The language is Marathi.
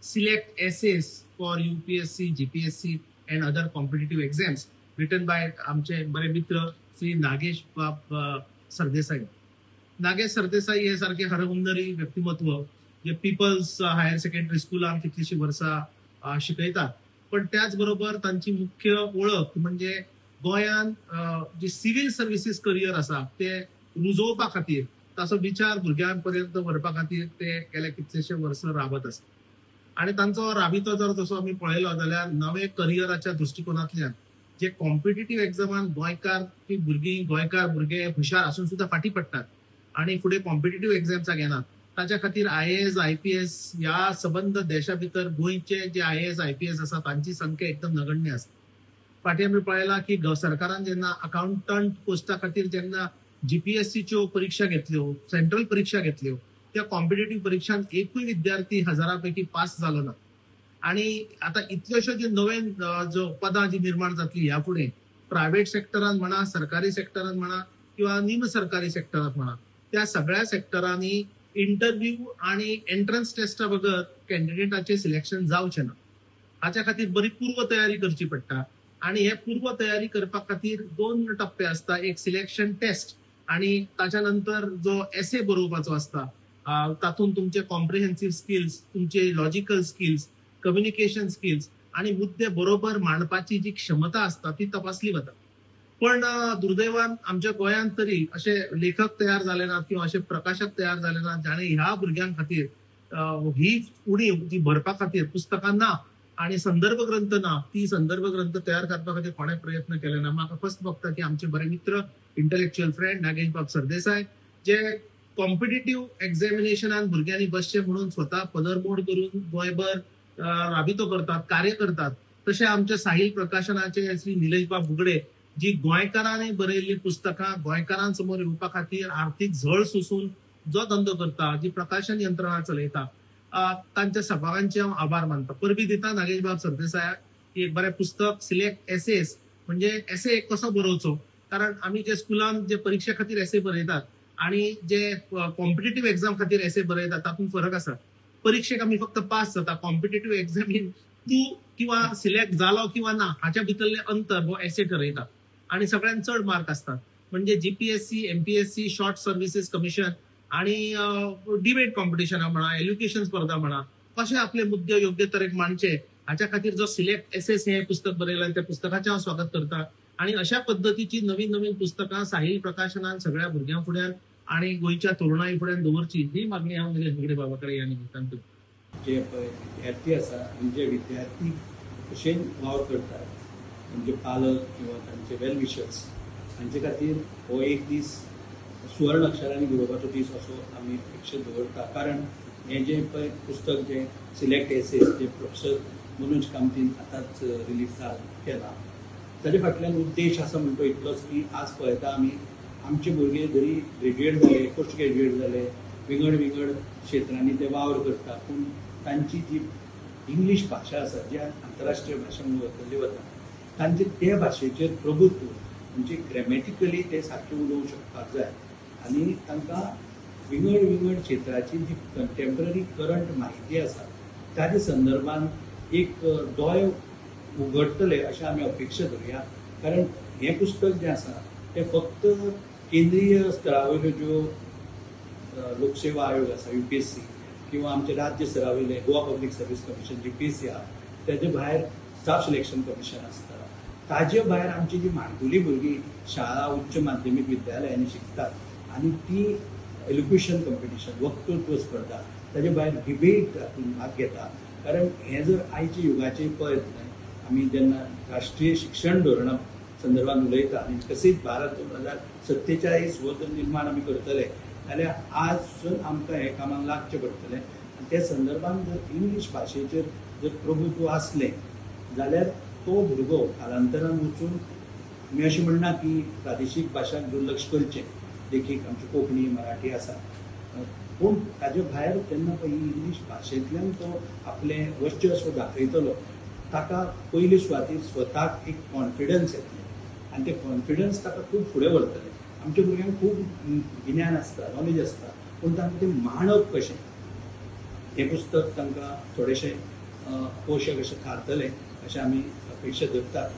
select essays for UPSC, GPSC, and other competitive exams written by आमचे बरे मित्र श्री नागेश बाब सरदेसाई. नागेश सरदेसाई हे सारखे हरहुन्नरी व्यक्तिमत्व जे पीपल्स हायर सेकंडरी स्कूलान कितलीशी वर्सां शिकयतात, पण त्याचबरोबर तांची मुख्य ओळख म्हणजे गोंयान जे सिव्हिल सर्व्हिसीस करियर आसा ते रुजोवपा खातीर ताचो विचार भुरग्यांपर्यंत व्हरपा खातीर ते गेले कितलेशे वर्स राबत आसा. आणि तांचो राबितो जर तसो आमी पळयलो जाल्यार नवे करियराच्या दृश्टिकोनांतल्यान जे कॉम्पिटिटिव्ह एग्जामान गोंयकार भुरगे हुशार आसून सुद्धा फाटी पडटात आणि फुडें कॉम्पिटिटिव्ह एग्जाम्साक येनात, ताच्या खातीर IAS IPS ह्या सबंद देशा भितर गोंयचे जे IAS IPS आसा तांची संख्या एकदम नगण्य आसा. फाटीं आमी पळयलां की सरकारान जेन्ना अकाउंटंट पोस्टा खातीर जेन्ना GPSCच्यो परीक्षा घेतल्यो, सेंट्रल परीक्षा घेतल्यो, त्या कॉम्पिटिटिव्ह परीक्षांत एकूय विद्यार्थी 1000पैकी पास जालो ना. आणि आता इतल्योश्यो जे नवे जो पदां जी निर्माण जातली ह्या फुडें प्रायव्हेट सेक्टरान म्हणा, सरकारी सेक्टरान म्हणा किंवा निम सरकारी सेक्टरात म्हणा, त्या सगळ्या सेक्टरांनी इंटरव्ह्यू आणि एंट्रन्स टेस्टा बगर कॅन्डिडेटाचे सिलेक्शन जावचें ना. हाच्या खातीर बरी पूर्व तयारी करची पडटा. आणि हे पूर्व तयारी करपा खातीर 2 टप्पे असता, एक सिलेक्शन टेस्ट आणि ताच्या नंतर जो एसे बरोवपाचो असता. तातूंत तुमचे कॉम्प्रिहेन्सिव्ह स्किल्स, तुमचे लॉजिकल स्किल्स, कम्युनिकेशन स्किल्स आणि मुद्दे बरोबर मांडपाची जी क्षमता असता ती तपासली वता. पण दुर्दैवान आमच्या गोंयांत तरी असे लेखक तयार झाले नात किंवा असे प्रकाशक तयार झाले नात जाणे ह्या भुरग्यां खातीर ही उणीव जी भरपा खातीर पुस्तकां ना आणि संदर्भ ग्रंथ ना, ती संदर्भ ग्रंथ तयार करपा खातीर कोणें प्रयत्न केले ना. म्हाका फर्स्ट बघता की आमचे बरे मित्र इंटलेक्च्युअल फ्रेंड नागेश बाब सरदेसाय जे कॉम्पिटिटिव्ह एक्झामिनेशनान भुरग्यांनी बसचे म्हणून स्वतः पदरमोड करून गोंयभर राबितो करतात, कार्य करतात. तसे आमच्या साहिल प्रकाशनाचे श्री निलेश बाब बुगडे जी गोंयकारांनी बरयल्ली पुस्तकां गोंयकारांसमोर येवपा खातीर आर्थीक झळ सोसून जो धंदो करता, जी प्रकाशन यंत्रणा चलयता, तांच्या सगळ्यांचे हांव आभार मानता. परबी दिता नागेश बाब सरदेसायाक की एक बरें पुस्तक सिलेक्ट एसेस म्हणजे एसे कसो बरोवचो. कारण आमी जे स्कुलान जे परीक्षे खातीर एसे बरयतात आणि जे कॉम्पिटिटिव्ह एक्झाम खातीर एसे बरयतात तातूंत फरक आसा. परीक्षेक आमी फक्त पास जाता, कॉम्पिटिटिव्ह एक्झामीन तूं किंवा सिलेक्ट जालो किंवा ना हाच्या भितरले अंतर हो एसे ठरयता. आणि सगळ्यांत चड मार्क असतात. म्हणजे GPSC, MPSC, short services commission आणि डिबेट कॉम्पिटिशनां म्हणा, एज्युकेशन स्पर्धा म्हणा, कशे आपले मुद्दे योग्य तरेन मांडचे हाच्या खातीर जो सिलेक्ट एसेस हे पुस्तक बरयलां त्या पुस्तकाचें हांव स्वागत करता. आणि अशा पद्धतीची नवीन नवीन पुस्तकां साहिल प्रकाशनान सगळ्या भुरग्यां फुड्यान आणि गोंयच्या तरुणाई फुड्यान दवरची ही मागणी हांव निलेश बुगडे बाबा कडेन ह्या निमतान करता. जे विद्यार्थी आसा म्हणजे विद्यार्थी कशें वावर करतात म्हणजे पालक किंवा तांचे वेल विशर्स हांचे खातीर हो एक दीस सुवर्ण अक्षरांनी बरोवपाचो दीस असो आमी अपेक्षा दवरता. कारण हे जे पळय पुस्तक जे सिलेक्ट एसेस जे प्रोफेसर मनोज कामतीन आतांच रिलीज केला ताचे फाटल्यान उद्देश आसा म्हणटो इतलोच की आज पळयता आमी आमचे भुरगे जरी ग्रॅज्युएट जाले, पोस्ट ग्रॅज्युएट जाले, विंगड विंगड क्षेत्रांनी ते वावर करता, पूण तांची जी इंग्लीश भाशा आसा जी आंतरराष्ट्रीय भाशा म्हणून वळखली वता तांचे ते भाशेचेर प्रभुत्व म्हणजे ग्रॅमॅटिकली ते सारखे उलोवंक शकपाक जाय. आणि तांकां विंगड विंगड क्षेत्राची जी कंटेम्पररी करंट म्हायती आसा ताचे संदर्भान एक दोळे उगडटले अशें आमी अपेक्षा धरुया. कारण हें पुस्तक जें आसा तें फक्त केंद्रीय स्तरावयल्यो ज्यो लोकसेवा आयोग आसा UPSC किंवा आमचे राज्य स्तरावयले Goa public service commission GPSC आहा, तेजे भायर स्टाफ सिलेक्शन कमिशन आसता, ताजे भायर आमची जी माणकुली भुरगीं शाळा उच्च माध्यमीक विद्यालयांनी शिकतात आनी ती एज्युकेशन कॉम्पिटिशन वक्तृत्व स्पर्धा ताजे भायर डिबेट हातूंत भाग घेता. कारण हें जर आयचे युगाचेर पळयत आमी जेन्ना राष्ट्रीय शिक्षण धोरणा संदर्भात उलयता आनी विकसीत भारत 2047 हो जर निर्माण आमी करतले जाल्यार आजसून आमकां हे कामाक लागचें पडटलें. आनी त्या संदर्भात जर इंग्लीश भाशेचेर जर प्रभुत्व आसलें जाल्यार तो भुरगो कालांतरान वचून आमी अशें म्हणना की प्रादेशीक भाशांक दुर्लक्ष करचें, देखीक आमची कोंकणी मराठी आसा, पूण ताजे भायर जेन्ना पळय इंग्लीश भाशेंतल्यान तो आपलें वर्चस्व दाखयतलो ताका पयले सुवातेर स्वताक एक कॉन्फिडन्स येतलें आनी तें कॉन्फिडन्स ताका खूब फुडें व्हरतलें. आमच्या भुरग्यांक खूब गिन्यान आसता, नॉलेज आसता, पूण तांकां तें मांडप कशें हे पुस्तक तांकां थोडेशें पोशक अशें थारतलें अशें आमी अपेक्षा धरतात.